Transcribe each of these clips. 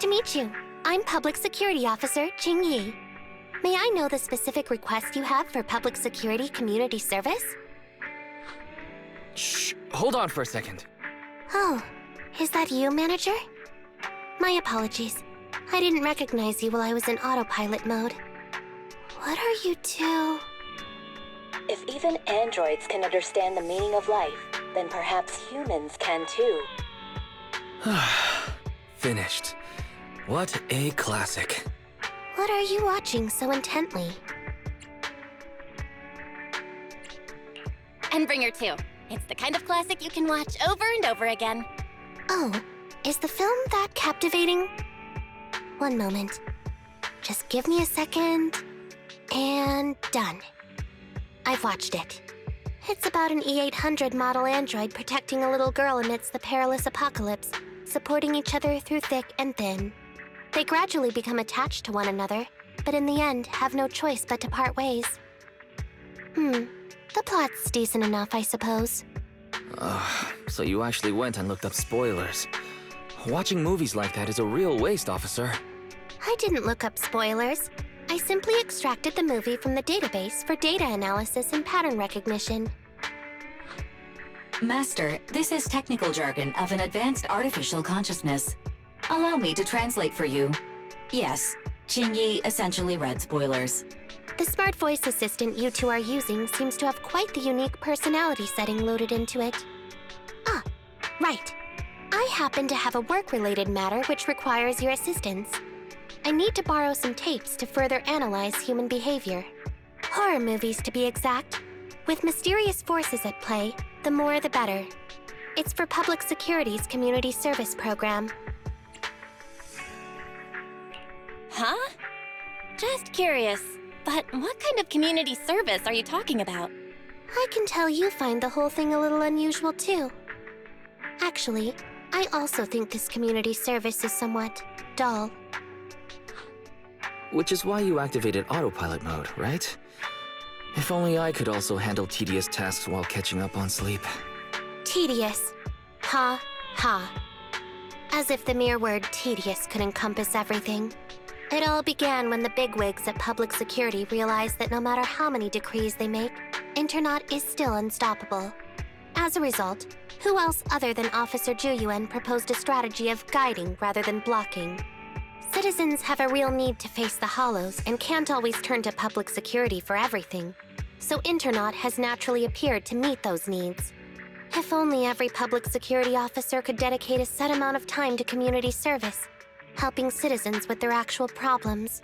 to meet you. I'm Public Security Officer Qingyi. May I know the specific request you have for public security community service? Shh, hold on for a second. Oh, is that you, Manager? My apologies. I didn't recognize you while I was in autopilot mode. What are you two? If even androids can understand the meaning of life, then perhaps humans can too. Finished. What a classic. What are you watching so intently? And Bringer 2. It's the kind of classic you can watch over and over again. Oh, is the film that captivating? One moment. Just give me a second. And done. I've watched it. It's about an E-800 model android protecting a little girl amidst the perilous apocalypse, supporting each other through thick and thin. They gradually become attached to one another, but in the end have no choice but to part ways. The plot's decent enough, I suppose. So you actually went and looked up spoilers. Watching movies like that is a real waste, officer. I didn't look up spoilers. I simply extracted the movie from the database for data analysis and pattern recognition. Master, this is technical jargon of an advanced artificial consciousness. Allow me to translate for you. Yes, Qingyi essentially read spoilers. The smart voice assistant you two are using seems to have quite the unique personality setting loaded into it. Ah, right. I happen to have a work-related matter which requires your assistance. I need to borrow some tapes to further analyze human behavior. Horror movies, to be exact. With mysterious forces at play, the more the better. It's for Public Security's community service program. Huh? Just curious, but what kind of community service are you talking about? I can tell you find the whole thing a little unusual, too. Actually, I also think this community service is somewhat dull. Which is why you activated autopilot mode, right? If only I could also handle tedious tasks while catching up on sleep. Tedious. Ha, ha. As if the mere word tedious could encompass everything. It all began when the bigwigs at Public Security realized that no matter how many decrees they make, Internet is still unstoppable. As a result, who else other than Officer Juyuan proposed a strategy of guiding rather than blocking? Citizens have a real need to face the hollows and can't always turn to Public Security for everything. So Internet has naturally appeared to meet those needs. If only every Public Security officer could dedicate a set amount of time to community service, helping citizens with their actual problems.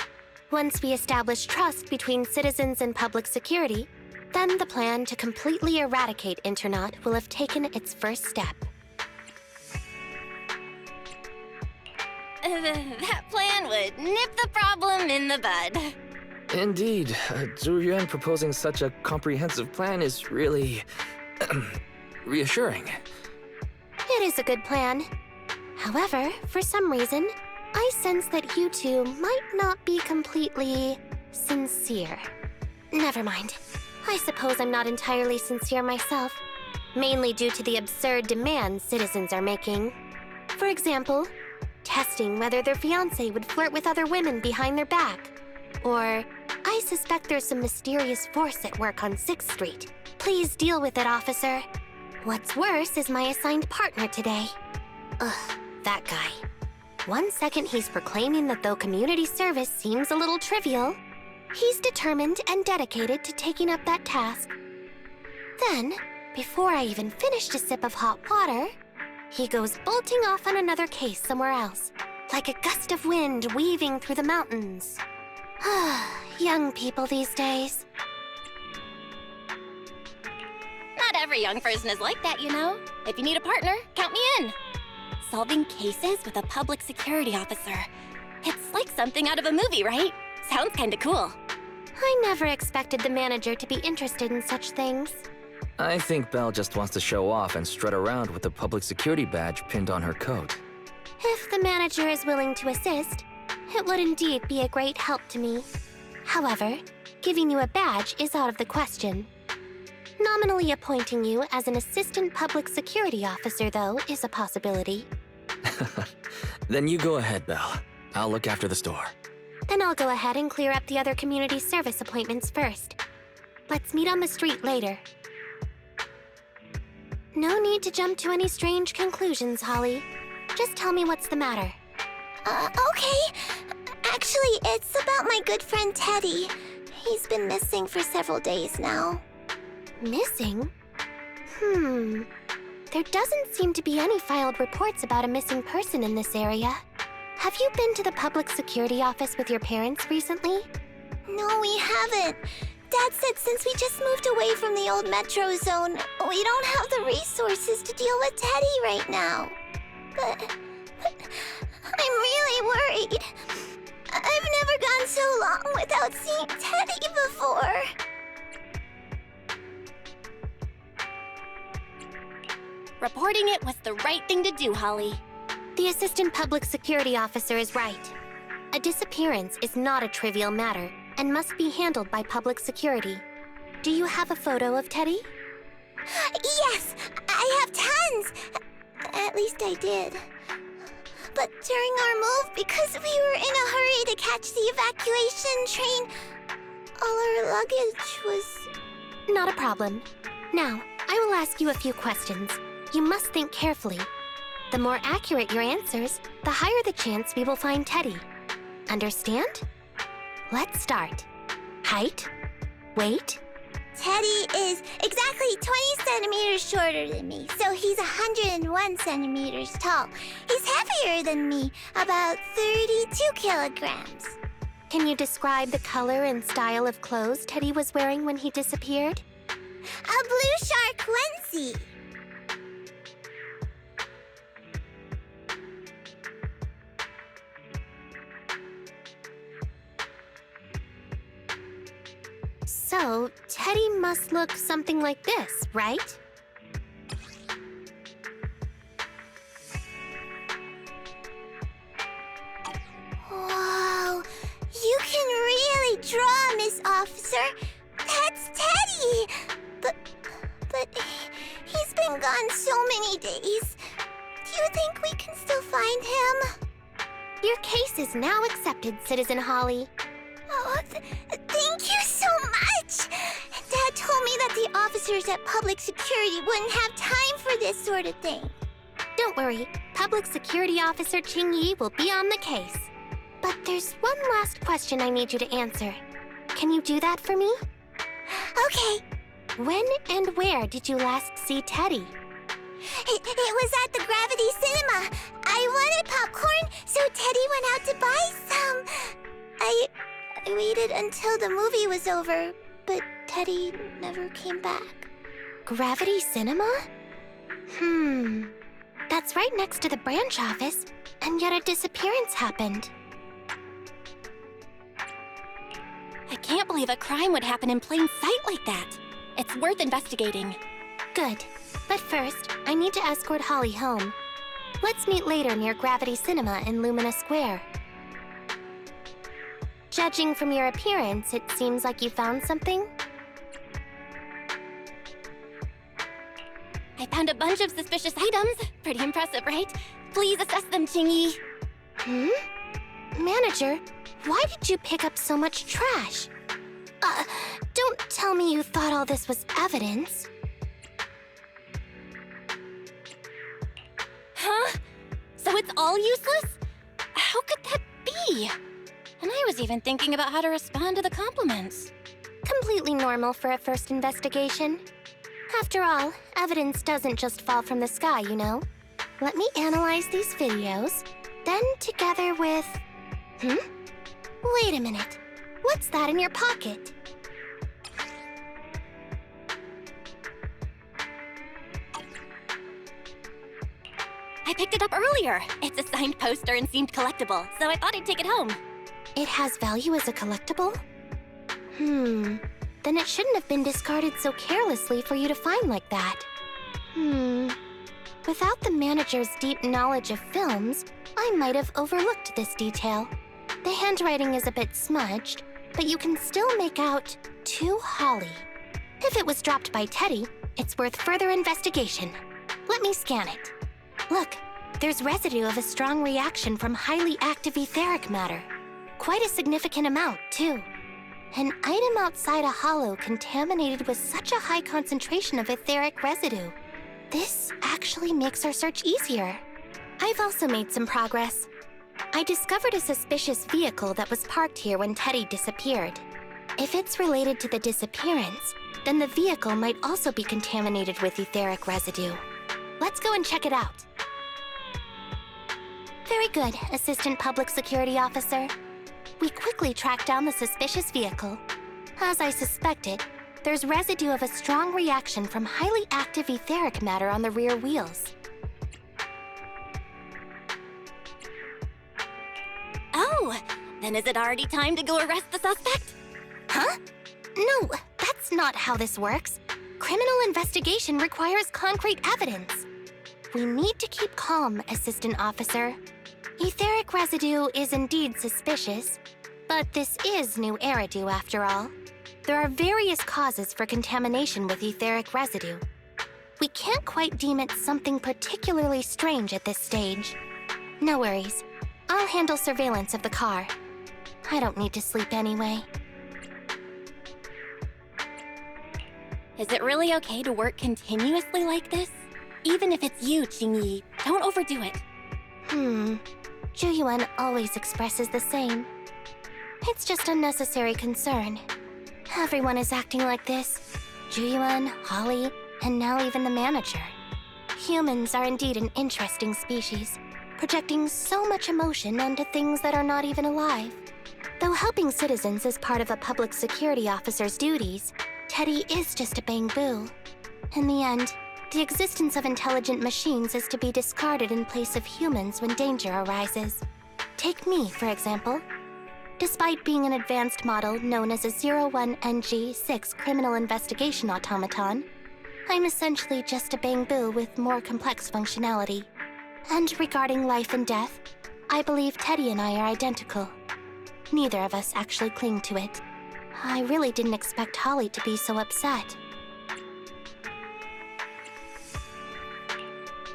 Once we establish trust between citizens and Public Security, then the plan to completely eradicate Internet will have taken its first step. That plan would nip the problem in the bud. Indeed, Zhu Yuan proposing such a comprehensive plan is really reassuring. It is a good plan. However, for some reason, I sense that you two might not be completely sincere. Never mind. I suppose I'm not entirely sincere myself, mainly due to the absurd demands citizens are making. For example, testing whether their fiancé would flirt with other women behind their back. Or, I suspect there's some mysterious force at work on 6th Street. Please deal with it, officer. What's worse is my assigned partner today. Ugh, that guy. One second he's proclaiming that though community service seems a little trivial, he's determined and dedicated to taking up that task. Then, before I even finished a sip of hot water, he goes bolting off on another case somewhere else, like a gust of wind weaving through the mountains. Young people these days. Not every young person is like that, you know. If you need a partner, count me in. Solving cases with a Public Security officer. It's like something out of a movie, right? Sounds kinda cool. I never expected the manager to be interested in such things. I think Belle just wants to show off and strut around with the public security badge pinned on her coat. If the manager is willing to assist, it would indeed be a great help to me. However, giving you a badge is out of the question. Nominally appointing you as an assistant public security officer, though, is a possibility. Then you go ahead, Belle. I'll look after the store. Then I'll go ahead and clear up the other community service appointments first. Let's meet on the street later. No need to jump to any strange conclusions, Holly. Just tell me what's the matter. Okay. Actually, it's about my good friend Teddy. He's been missing for several days now. Missing? There doesn't seem to be any filed reports about a missing person in this area. Have you been to the public security office with your parents recently? No, we haven't. Dad said since we just moved away from the old metro zone, we don't have the resources to deal with Teddy right now. But I'm really worried. I've never gone so long without seeing Teddy before. Reporting it was the right thing to do, Holly. The assistant public security officer is right. A disappearance is not a trivial matter and must be handled by public security. Do you have a photo of Teddy? Yes, I have tons. At least I did. But during our move, because we were in a hurry to catch the evacuation train, all our luggage was... Not a problem. Now, I will ask you a few questions. You must think carefully. The more accurate your answers, the higher the chance we will find Teddy. Understand? Let's start. Height, weight. Teddy is exactly 20 centimeters shorter than me, so he's 101 centimeters tall. He's heavier than me, about 32 kilograms. Can you describe the color and style of clothes Teddy was wearing when he disappeared? A blue shark onesie. So, Teddy must look something like this, right? Whoa, you can really draw, Miss Officer. That's Teddy. But he's been gone so many days. Do you think we can still find him? Your case is now accepted, Citizen Holly. Oh, thank you so much! Dad told me that the officers at Public Security wouldn't have time for this sort of thing. Don't worry, Public Security Officer Qingyi will be on the case. But there's one last question I need you to answer. Can you do that for me? Okay. When and where did you last see Teddy? It was at the Gravity Cinema. I wanted popcorn, so Teddy went out to buy some. I waited until the movie was over, but Teddy never came back. Gravity Cinema? That's right next to the branch office, and yet a disappearance happened. I can't believe a crime would happen in plain sight like that. It's worth investigating. Good. But first, I need to escort Holly home. Let's meet later near Gravity Cinema in Lumina Square. Judging from your appearance, it seems like you found something? I found a bunch of suspicious items. Pretty impressive, right? Please assess them, Qingyi. Manager, why did you pick up so much trash? Don't tell me you thought all this was evidence. Huh? So it's all useless? How could that be? And I was even thinking about how to respond to the compliments. Completely normal for a first investigation. After all, evidence doesn't just fall from the sky, you know. Let me analyze these videos, then together with... Wait a minute. What's that in your pocket? I picked it up earlier. It's a signed poster and seemed collectible, so I thought I'd take it home. It has value as a collectible? Then it shouldn't have been discarded so carelessly for you to find like that. Without the manager's deep knowledge of films, I might have overlooked this detail. The handwriting is a bit smudged, but you can still make out "To Holly." If it was dropped by Teddy, it's worth further investigation. Let me scan it. Look, There's residue of a strong reaction from highly active etheric matter. Quite a significant amount, too. An item outside a hollow contaminated with such a high concentration of etheric residue. This actually makes our search easier. I've also made some progress. I discovered a suspicious vehicle that was parked here when Teddy disappeared. If it's related to the disappearance, then the vehicle might also be contaminated with etheric residue. Let's go and check it out. Very good, Assistant Public Security Officer. We quickly tracked down the suspicious vehicle. As I suspected, there's residue of a strong reaction from highly active etheric matter on the rear wheels. Oh, then is it already time to go arrest the suspect? Huh? No, that's not how this works. Criminal investigation requires concrete evidence. We need to keep calm, Assistant Officer. Etheric residue is indeed suspicious, but this is new Eridu after all. There are various causes for contamination with etheric residue. We can't quite deem it something particularly strange at this stage. No worries. I'll handle surveillance of the car. I don't need to sleep anyway. Is it really okay to work continuously like this? Even if it's you, Qingyi, don't overdo it. Zhuyuan always expresses the same. It's just unnecessary concern. Everyone is acting like this. Zhuyuan, Holly, and now even the manager. Humans are indeed an interesting species, projecting so much emotion onto things that are not even alive. Though helping citizens is part of a public security officer's duties, Teddy is just a Bangboo. In the end, the existence of intelligent machines is to be discarded in place of humans when danger arises. Take me, for example. Despite being an advanced model known as a 01NG6 criminal investigation automaton, I'm essentially just a Bangboo with more complex functionality. And regarding life and death, I believe Teddy and I are identical. Neither of us actually cling to it. I really didn't expect Holly to be so upset.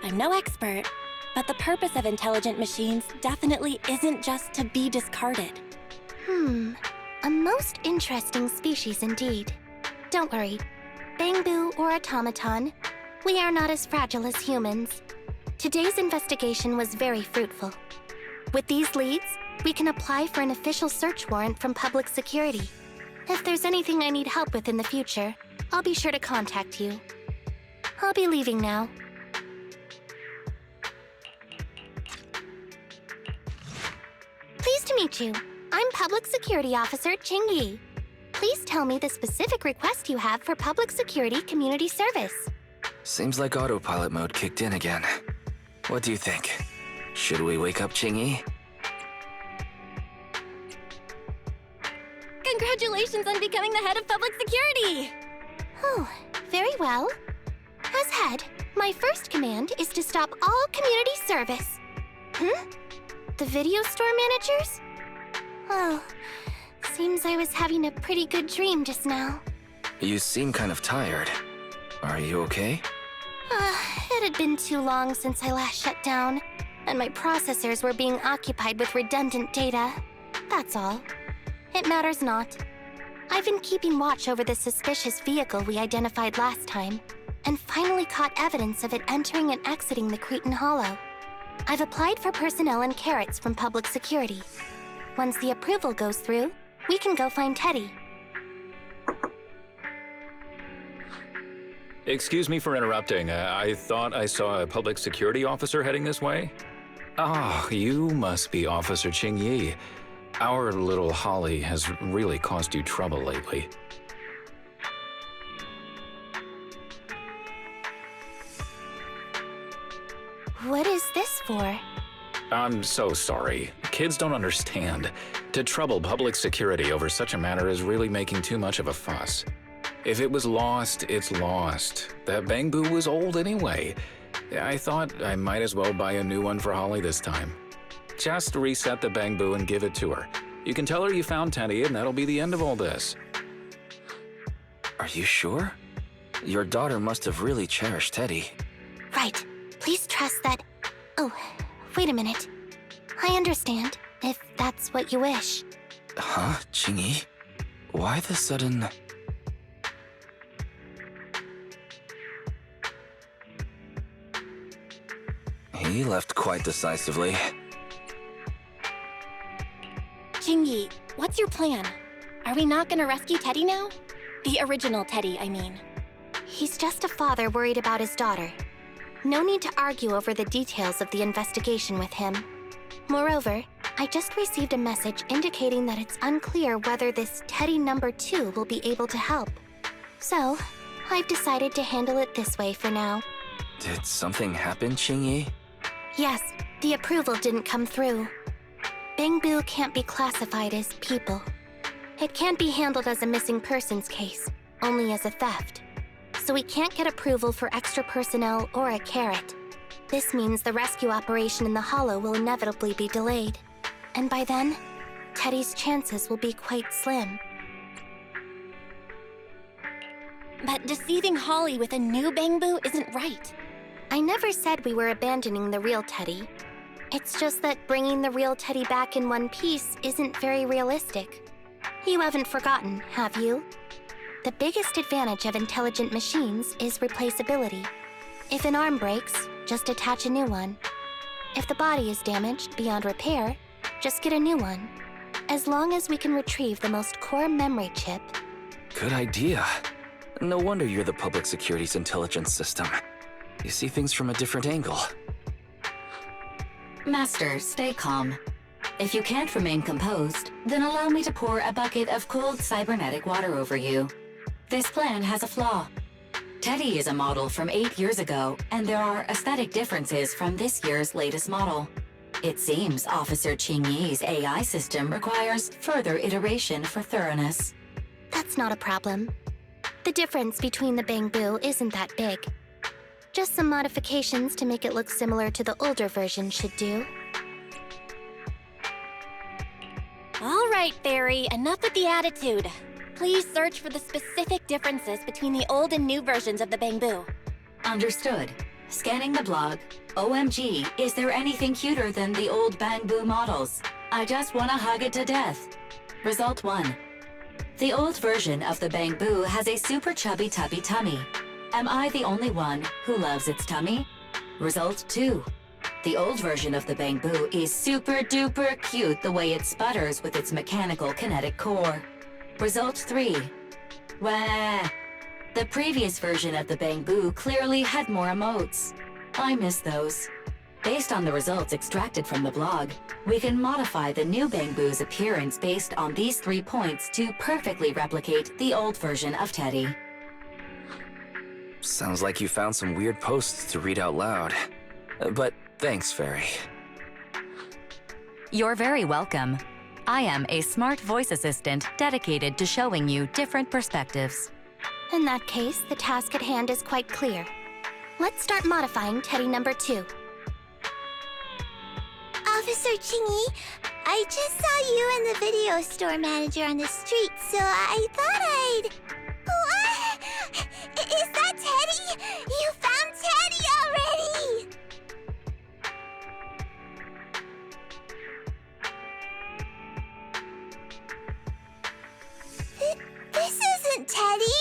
I'm no expert, but the purpose of intelligent machines definitely isn't just to be discarded. A most interesting species indeed. Don't worry, Bangboo or automaton, we are not as fragile as humans. Today's investigation was very fruitful. With these leads, we can apply for an official search warrant from public security. If there's anything I need help with in the future, I'll be sure to contact you. I'll be leaving now. Pleased to meet you. I'm Public Security Officer Qingyi. Please tell me the specific request you have for public security community service. Seems like autopilot mode kicked in again. What do you think? Should we wake up Qingyi? Congratulations on becoming the head of public security! Oh, very well. As head, my first command is to stop all community service. The video store managers? Oh, seems I was having a pretty good dream just now. You seem kind of tired. Are you okay? It had been too long since I last shut down, and my processors were being occupied with redundant data. That's all. It matters not. I've been keeping watch over the suspicious vehicle we identified last time, and finally caught evidence of it entering and exiting the Cretan Hollow. I've applied for personnel and carrots from public security. Once the approval goes through, we can go find Teddy. Excuse me for interrupting. I thought I saw a public security officer heading this way. Ah, you must be Officer Qingyi. Our little Holly has really caused you trouble lately. What is this for? I'm so sorry. Kids don't understand. To trouble public security over such a matter is really making too much of a fuss. If it was lost, it's lost. That Bangboo was old anyway. I thought I might as well buy a new one for Holly this time. Just reset the Bangboo and give it to her. You can tell her you found Teddy and that'll be the end of all this. Are you sure? Your daughter must have really cherished Teddy. Right. Please trust that Oh, wait a minute. I understand, if that's what you wish. Huh, Qingyi? Why the sudden... He left quite decisively. Qingyi, what's your plan? Are we not gonna rescue Teddy now? The original Teddy, I mean. He's just a father worried about his daughter. No need to argue over the details of the investigation with him. Moreover, I just received a message indicating that it's unclear whether this Teddy number 2 will be able to help. So, I've decided to handle it this way for now. Did something happen, Qingyi? Yes, the approval didn't come through. Bangboo can't be classified as people. It can't be handled as a missing persons case, only as a theft. So we can't get approval for extra personnel or a carrot. This means the rescue operation in the Hollow will inevitably be delayed. And by then, Teddy's chances will be quite slim. But deceiving Holly with a new Bangboo isn't right. I never said we were abandoning the real Teddy. It's just that bringing the real Teddy back in one piece isn't very realistic. You haven't forgotten, have you? The biggest advantage of intelligent machines is replaceability. If an arm breaks, just attach a new one. If the body is damaged beyond repair, just get a new one. As long as we can retrieve the most core memory chip. Good idea. No wonder you're the public security's intelligence system. You see things from a different angle. Master, stay calm. If you can't remain composed, then allow me to pour a bucket of cold cybernetic water over you. This plan has a flaw. Teddy is a model from 8 years ago, and there are aesthetic differences from this year's latest model. It seems Officer Qingyi's AI system requires further iteration for thoroughness. That's not a problem. The difference between the Bangboo isn't that big. Just some modifications to make it look similar to the older version should do. All right, Fairy, enough with the attitude. Please search for the specific differences between the old and new versions of the Bangboo. Understood. Scanning the blog. OMG, is there anything cuter than the old Bangboo models? I just wanna hug it to death. Result 1. The old version of the Bangboo has a super chubby tubby tummy. Am I the only one who loves its tummy? Result 2. The old version of the Bangboo is super duper cute the way it sputters with its mechanical kinetic core. Result 3. Wah! The previous version of the Bangboo clearly had more emotes. I miss those. Based on the results extracted from the blog, we can modify the new Bangboo's appearance based on these 3 points to perfectly replicate the old version of Teddy. Sounds like you found some weird posts to read out loud. But thanks, Fairy. You're very welcome. I am a smart voice assistant dedicated to showing you different perspectives. In that case, the task at hand is quite clear. Let's start modifying Teddy number 2. Officer Qingyi, I just saw you and the video store manager on the street, so I thought I'd... What? Is that Teddy? You found Teddy already! This isn't Teddy.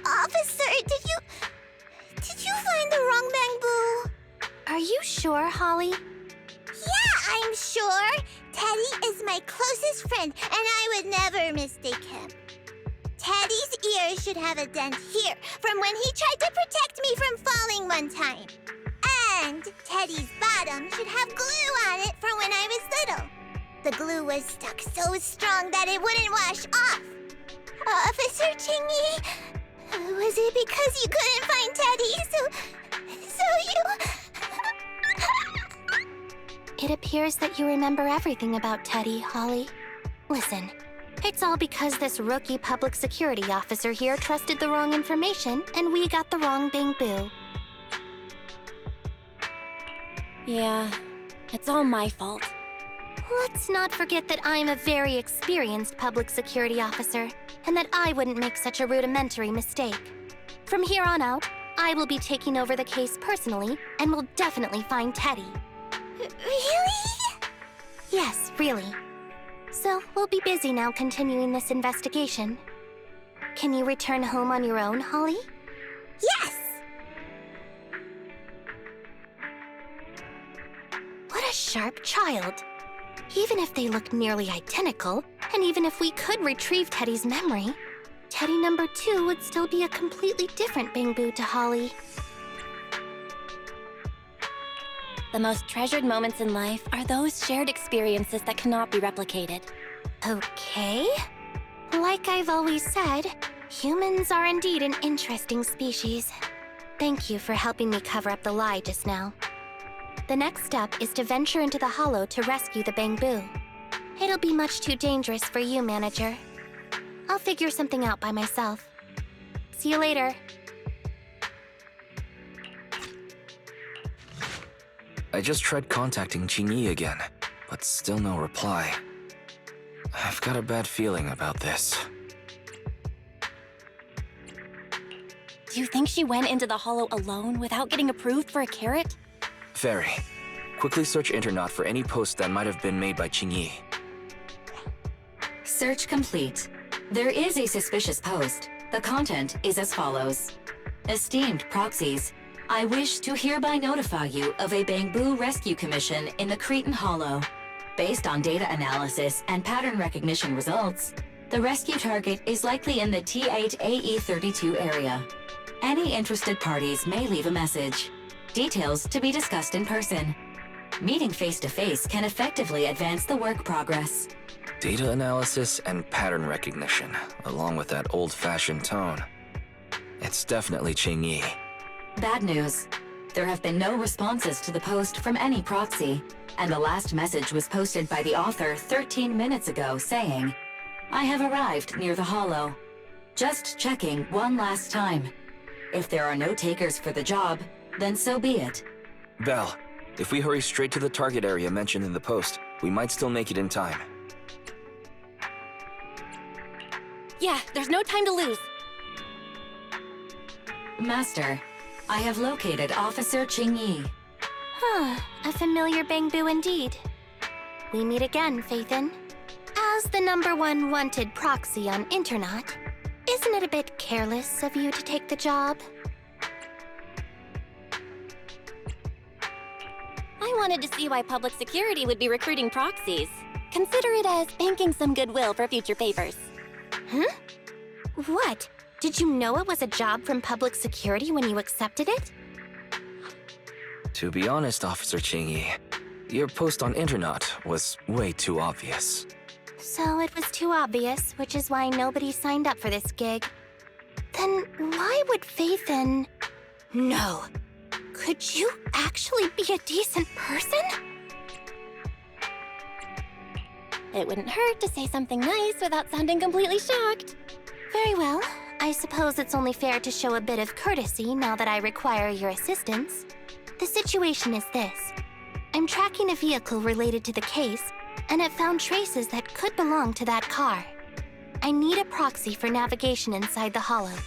Officer, did you find the wrong Bangboo? Are you sure, Holly? Yeah, I'm sure. Teddy is my closest friend, and I would never mistake him. Teddy's ear should have a dent here from when he tried to protect me from falling one time. And Teddy's bottom should have glue on it from when I was little. The glue was stuck so strong that it wouldn't wash off. Officer Qingyi, was it because you couldn't find Teddy, so you... It appears that you remember everything about Teddy, Holly. Listen, it's all because this rookie public security officer here trusted the wrong information and we got the wrong Bangboo. Yeah, it's all my fault. Let's not forget that I'm a very experienced public security officer and that I wouldn't make such a rudimentary mistake. From here on out, I will be taking over the case personally and will definitely find Teddy. Really? Yes, really. So, we'll be busy now continuing this investigation. Can you return home on your own, Holly? Yes! What a sharp child. Even if they look nearly identical, and even if we could retrieve Teddy's memory, Teddy number 2 would still be a completely different Bangboo to Holly. The most treasured moments in life are those shared experiences that cannot be replicated. Okay. Like I've always said, humans are indeed an interesting species. Thank you for helping me cover up the lie just now. The next step is to venture into the hollow to rescue the Bangboo. It'll be much too dangerous for you, Manager. I'll figure something out by myself. See you later. I just tried contacting Qingyi again, but still no reply. I've got a bad feeling about this. Do you think she went into the hollow alone without getting approved for a carrot? Very. Quickly search Internet for any post that might have been made by Qingyi. Search complete. There is a suspicious post. The content is as follows. Esteemed proxies, I wish to hereby notify you of a Bangboo rescue commission in the Cretan Hollow. Based on data analysis and pattern recognition results, the rescue target is likely in the T8AE32 area. Any interested parties may leave a message. Details to be discussed in person. Meeting face-to-face can effectively advance the work progress. Data analysis and pattern recognition, along with that old-fashioned tone. It's definitely Qingyi. Bad news. There have been no responses to the post from any proxy, and the last message was posted by the author 13 minutes ago saying, I have arrived near the hollow. Just checking one last time. If there are no takers for the job, then so be it. Belle, if we hurry straight to the target area mentioned in the post, we might still make it in time. Yeah, there's no time to lose. Master, I have located Officer Qingyi. Huh, a familiar Bangboo indeed. We meet again, Faithin. As the #1 wanted proxy on Internet, isn't it a bit careless of you to take the job? I wanted to see why public security would be recruiting proxies. Consider it as banking some goodwill for future papers. Huh? What? Did you know it was a job from public security when you accepted it? To be honest, Officer Qingyi, your post on Internet was way too obvious. So it was too obvious, which is why nobody signed up for this gig. Then why would Faithin... No. Could you actually be a decent person? It wouldn't hurt to say something nice without sounding completely shocked. Very well. I suppose it's only fair to show a bit of courtesy now that I require your assistance. The situation is this. I'm tracking a vehicle related to the case, and it found traces that could belong to that car. I need a proxy for navigation inside the hollow.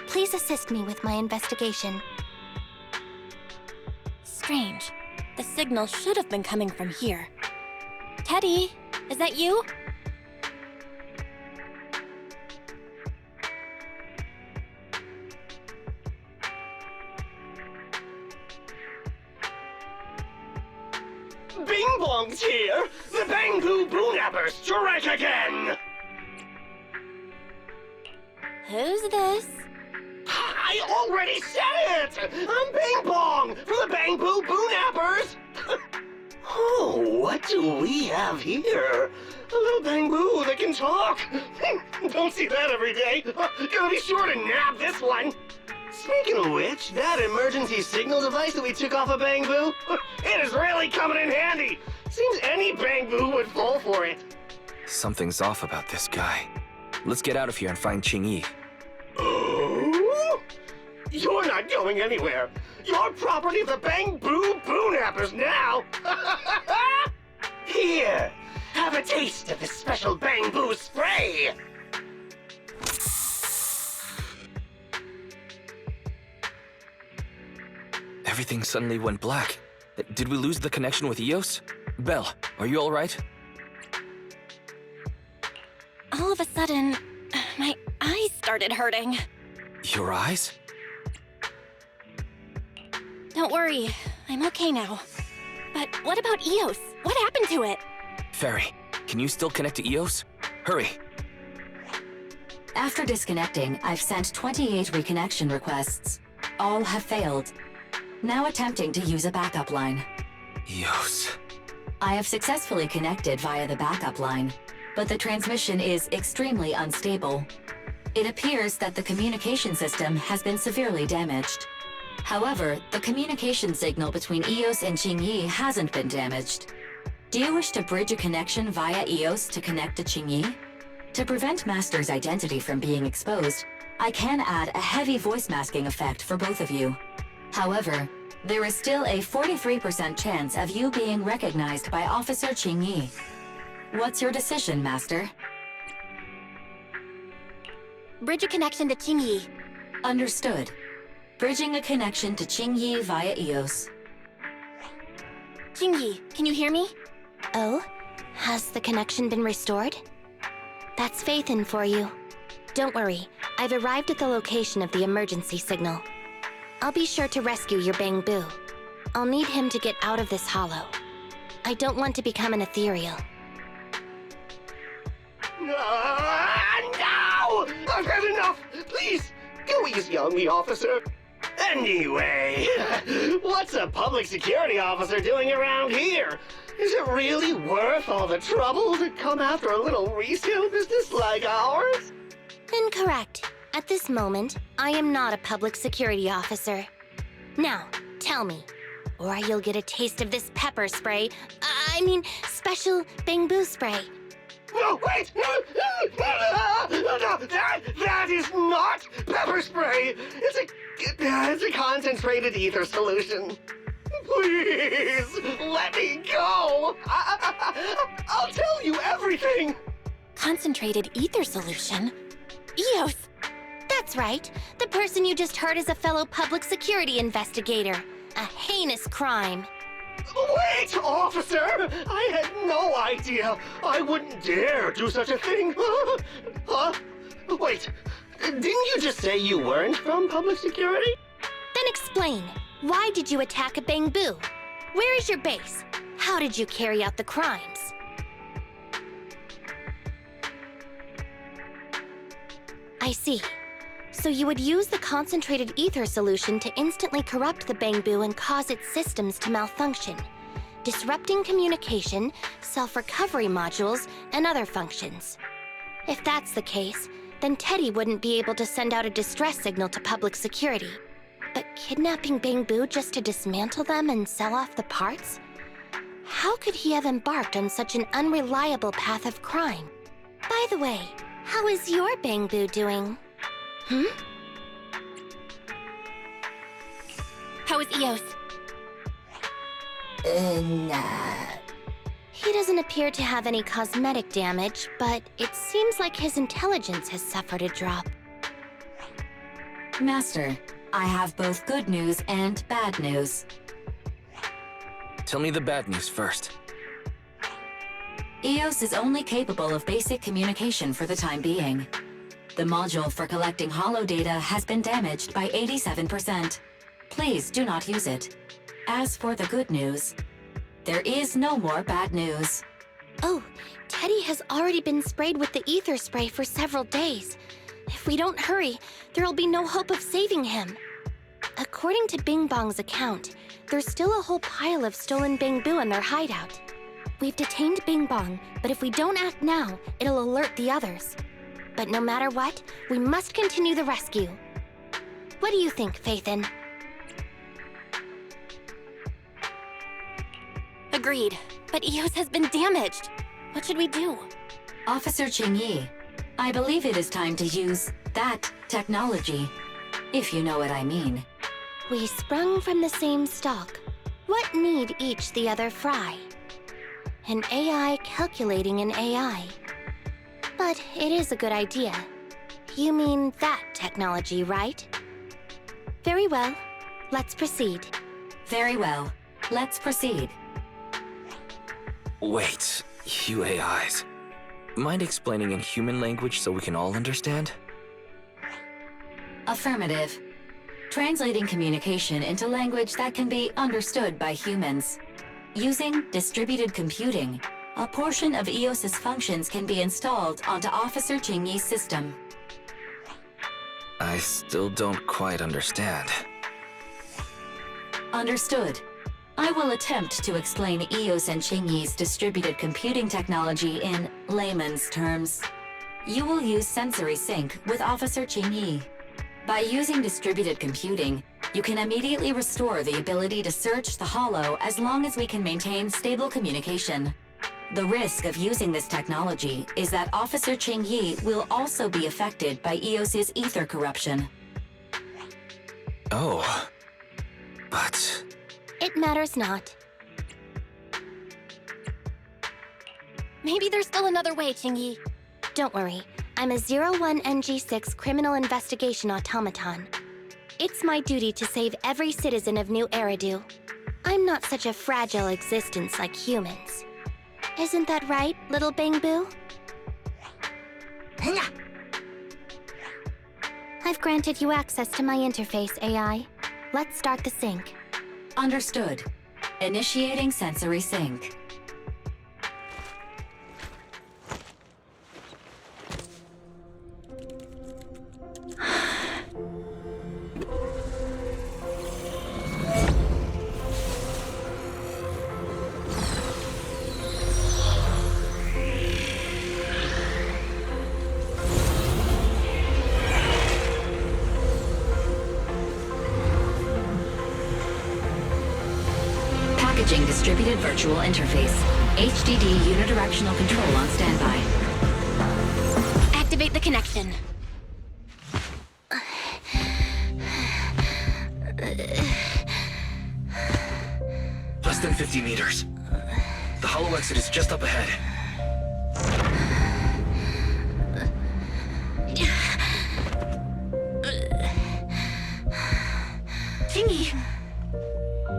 Please assist me with my investigation. Strange. The signal should have been coming from here. Teddy, is that you? Bing Bong's here! The Bangboo Boonappers strike again! Who's this? I already said it! I'm Bing Bong from the Bangboo Boonappers! Oh, what do we have here? A little Bangboo that can talk! Don't see that every day! Gonna be sure to nab this one! Speaking of which, that emergency signal device that we took off of Bangboo, it is really coming in handy! Seems any Bangboo would fall for it. Something's off about this guy. Let's get out of here and find Qingyi. Oh? You're not going anywhere. You're property of the Bangboo Boonappers now. Here, have a taste of this special Bangboo spray. Everything suddenly went black. Did we lose the connection with Eos? Belle, are you alright? All of a sudden, my eyes started hurting. Your eyes? Don't worry, I'm okay now. But what about Eos? What happened to it? Fairy, can you still connect to Eos? Hurry! After disconnecting, I've sent 28 reconnection requests. All have failed. Now attempting to use a backup line. Eos. I have successfully connected via the backup line, but the transmission is extremely unstable. It appears that the communication system has been severely damaged. However, the communication signal between Eos and Qingyi hasn't been damaged. Do you wish to bridge a connection via Eos to connect to Qingyi? To prevent Master's identity from being exposed, I can add a heavy voice masking effect for both of you. However, there is still a 43% chance of you being recognized by Officer Qingyi. What's your decision, Master? Bridge a connection to Qingyi. Understood. Bridging a connection to Qingyi via Eos. Qingyi, can you hear me? Oh? Has the connection been restored? That's Phaethon for you. Don't worry, I've arrived at the location of the emergency signal. I'll be sure to rescue your Bangboo. I'll need him to get out of this hollow. I don't want to become an ethereal. No! I've had enough! Please, go easy on me, officer. Anyway, what's a public security officer doing around here? Is it really worth all the trouble to come after a little resale business like ours? Incorrect. At this moment, I am not a public security officer. Now, tell me, or you'll get a taste of this pepper spray. I mean, special Bangboo spray. No, wait! No, that is not pepper spray! It's a concentrated ether solution. Please, let me go! I'll tell you everything! Concentrated ether solution? Eos! That's right. The person you just heard is a fellow public security investigator. A heinous crime. Wait, officer! I had no idea. I wouldn't dare do such a thing. Huh? Wait, didn't you just say you weren't from public security? Then explain. Why did you attack a Bangboo? Where is your base? How did you carry out the crimes? I see. So you would use the concentrated ether solution to instantly corrupt the Bangboo and cause its systems to malfunction, disrupting communication, self-recovery modules, and other functions. If that's the case, then Teddy wouldn't be able to send out a distress signal to public security. But kidnapping Bangboo just to dismantle them and sell off the parts? How could he have embarked on such an unreliable path of crime? By the way, how is your Bangboo doing? How is Eos? He doesn't appear to have any cosmetic damage, but it seems like his intelligence has suffered a drop. Master, I have both good news and bad news. Tell me the bad news first. Eos is only capable of basic communication for the time being. The module for collecting holo data has been damaged by 87%. Please do not use it. As for the good news, there is no more bad news. Oh, Teddy has already been sprayed with the ether spray for several days. If we don't hurry, there'll be no hope of saving him. According to Bing Bong's account, there's still a whole pile of stolen Bangboo in their hideout. We've detained Bing Bong, but if we don't act now, it'll alert the others. But no matter what, we must continue the rescue. What do you think, Phaethon? Agreed. But Eos has been damaged. What should we do? Officer Qingyi, I believe it is time to use that technology, if you know what I mean. We sprung from the same stalk. What need each the other fry? An AI calculating an AI. But it is a good idea. You mean that technology, right? Very well. Let's proceed. Very well. Let's proceed. Wait, you AIs. Mind explaining in human language so we can all understand? Affirmative. Translating communication into language that can be understood by humans. Using distributed computing, a portion of EOS's functions can be installed onto Officer Qingyi's system. I still don't quite understand. Understood. I will attempt to explain EOS and Qingyi's distributed computing technology in layman's terms. You will use sensory sync with Officer Qingyi. By using distributed computing, you can immediately restore the ability to search the Hollow as long as we can maintain stable communication. The risk of using this technology is that Officer Qingyi will also be affected by EOS's ether corruption. Oh. But... It matters not. Maybe there's still another way, Qingyi. Don't worry. I'm a 01NG6 criminal investigation automaton. It's my duty to save every citizen of New Eridu. I'm not such a fragile existence like humans. Isn't that right, little Bangboo? I've granted you access to my interface, AI. Let's start the sync. Understood. Initiating sensory sync. Packaging distributed virtual interface. HDD unidirectional control on standby. Activate the connection. Less than 50 meters. The hollow exit is just up ahead. Qingyi!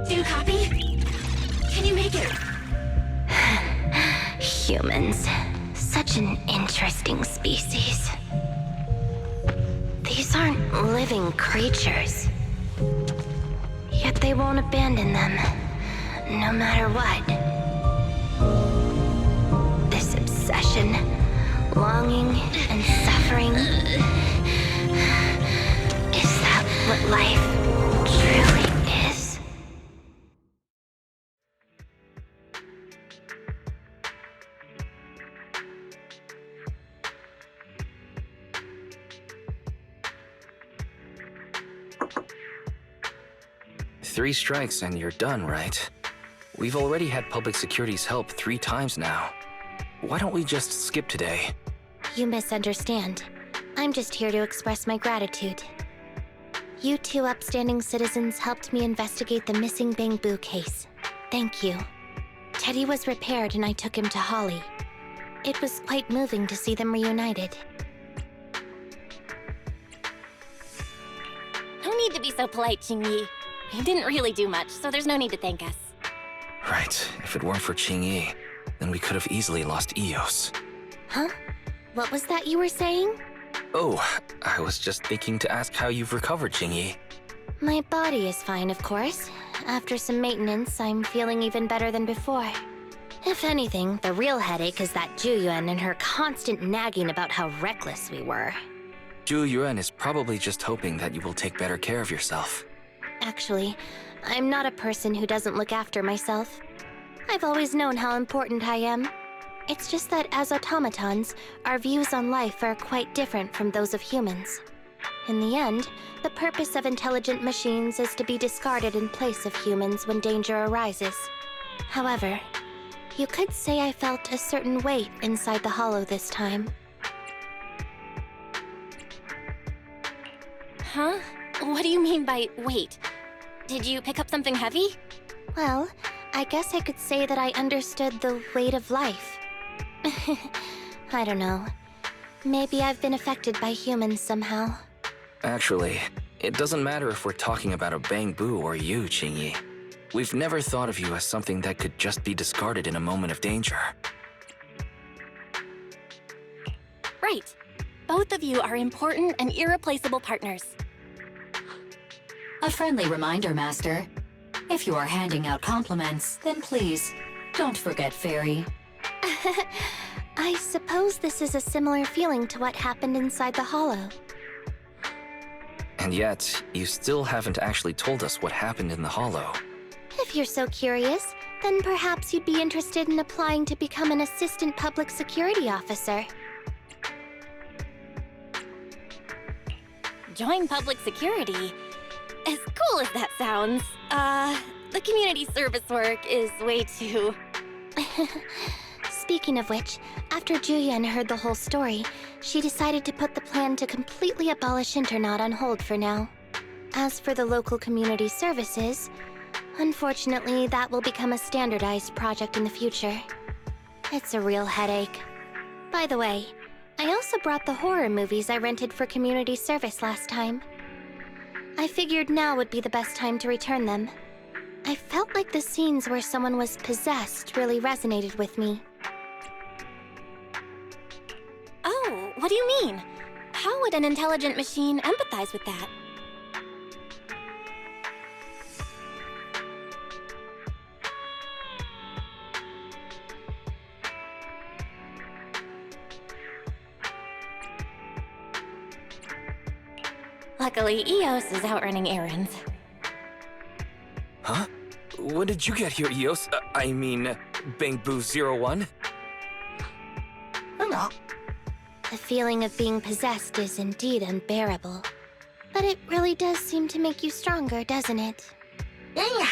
Do you copy? Can you make it? Humans. Such an interesting species. These aren't living creatures. Yet they won't abandon them, no matter what. This obsession, longing, and suffering. Is that what life truly is? Three strikes and you're done, right? We've already had public security's help 3 times now. Why don't we just skip today? You misunderstand. I'm just here to express my gratitude. You two upstanding citizens helped me investigate the missing Bangboo case. Thank you. Teddy was repaired and I took him to Holly. It was quite moving to see them reunited. No need to be so polite, Qingyi. You didn't really do much, so there's no need to thank us. Right. If it weren't for Qingyi, then we could have easily lost EOS. Huh? What was that you were saying? Oh, I was just thinking to ask how you've recovered, Qingyi. My body is fine, of course. After some maintenance, I'm feeling even better than before. If anything, the real headache is that Juyuan and her constant nagging about how reckless we were. Zhu Yuan is probably just hoping that you will take better care of yourself. Actually, I'm not a person who doesn't look after myself. I've always known how important I am. It's just that as automatons, our views on life are quite different from those of humans. In the end, the purpose of intelligent machines is to be discarded in place of humans when danger arises. However, you could say I felt a certain weight inside the hollow this time. Huh? What do you mean by weight? Did you pick up something heavy? Well, I guess I could say that I understood the weight of life. I don't know. Maybe I've been affected by humans somehow. Actually, it doesn't matter if we're talking about a Bangboo or you, Qingyi. We've never thought of you as something that could just be discarded in a moment of danger. Right. Both of you are important and irreplaceable partners. A friendly reminder, Master. If you are handing out compliments, then please, don't forget Fairy. I suppose this is a similar feeling to what happened inside the hollow. And yet, you still haven't actually told us what happened in the hollow. If you're so curious, then perhaps you'd be interested in applying to become an assistant public security officer. Join public security? As cool as that sounds, the community service work is way too... Speaking of which, after Juyen heard the whole story, she decided to put the plan to completely abolish Internaut on hold for now. As for the local community services, unfortunately, that will become a standardized project in the future. It's a real headache. By the way, I also brought the horror movies I rented for community service last time. I figured now would be the best time to return them. I felt like the scenes where someone was possessed really resonated with me. Oh, what do you mean? How would an intelligent machine empathize with that? Luckily, Eos is out running errands. Huh? When did you get here, Eos? I mean, Bangboo 01? No. The feeling of being possessed is indeed unbearable. But it really does seem to make you stronger, doesn't it? Yeah.